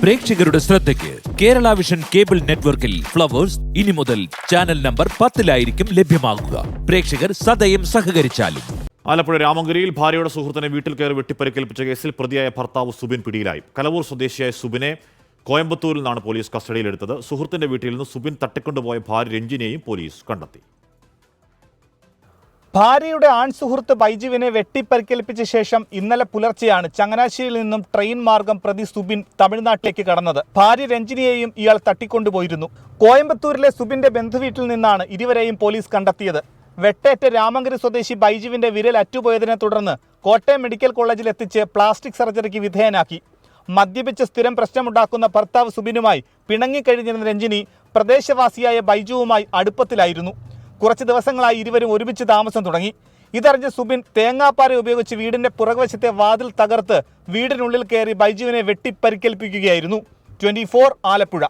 പ്രേക്ഷകരുടെ ശ്രദ്ധയ്ക്ക് Kerala vision cable നെറ്റ്വർക്കിൽ ഫ്ലവേഴ്സ് ഇനി മുതൽ ചാനൽ നമ്പർ 10-ലായിരിക്കും ലഭ്യമാകുക. പ്രേക്ഷകർ സദയം സഹകരിച്ചാലും. ആലപ്പുഴ രാമങ്കരിയിൽ ഭാര്യയുടെ സുഹൃത്തിനെ വീട്ടിൽ കയറി വെട്ടിപ്പരിക്കേൽപ്പിച്ച കേസിൽ പ്രതിയായ ഭർത്താവ് സുബിൻ പിടിയിലായി. കലവൂർ സ്വദേശിയായ സുബിനെ കോയമ്പത്തൂരിൽ നിന്നാണ് പോലീസ് കസ്റ്റഡിയിലെടുത്തത്. സുഹൃത്തിന്റെ വീട്ടിൽ നിന്ന് സുബിൻ തട്ടിക്കൊണ്ടുപോയ ഭാര്യ രഞ്ജിനെയും പോലീസ് കണ്ടെത്തി. ഭാര്യയുടെ ആൺ സുഹൃത്ത് ബൈജുവിനെ വെട്ടിപ്പരിക്കേൽപ്പിച്ച ശേഷം ഇന്നലെ പുലർച്ചെയാണ് ചങ്ങനാശ്ശേരിയിൽ നിന്നും ട്രെയിൻ മാർഗം പ്രതി സുബിൻ തമിഴ്നാട്ടിലേക്ക് കടന്നത്. ഭാര്യ രഞ്ജിനിയെയും ഇയാൾ തട്ടിക്കൊണ്ടുപോയിരുന്നു. കോയമ്പത്തൂരിലെ സുബിന്റെ ബന്ധുവീട്ടിൽ നിന്നാണ് ഇരുവരെയും പോലീസ് കണ്ടെത്തിയത്. വെട്ടേറ്റ രാമങ്കരി സ്വദേശി ബൈജുവിന്റെ വിരൽ അറ്റുപോയതിനെ തുടർന്ന് കോട്ടയം മെഡിക്കൽ കോളേജിൽ എത്തിച്ച് പ്ലാസ്റ്റിക് സർജറിക്ക് വിധേയനാക്കി. മദ്യപിച്ച് സ്ഥിരം പ്രശ്നമുണ്ടാക്കുന്ന ഭർത്താവ് സുബിനുമായി പിണങ്ങിക്കഴിഞ്ഞിരുന്ന രഞ്ജിനി പ്രദേശവാസിയായ ബൈജുവുമായി അടുപ്പത്തിലായിരുന്നു. കുറച്ച് ദിവസങ്ങളായി ഇരുവരും ഒരുമിച്ച് താമസം തുടങ്ങി. ഇതറിഞ്ഞ് സുബിൻ തേങ്ങാപ്പാര ഉപയോഗിച്ച് വീടിന്റെ പുറകുവശത്തെ വാതിൽ തകർത്ത് വീടിനുള്ളിൽ കയറി ബൈജുവിനെ വെട്ടിപ്പരിക്കേൽപ്പിക്കുകയായിരുന്നു. 24 ആലപ്പുഴ.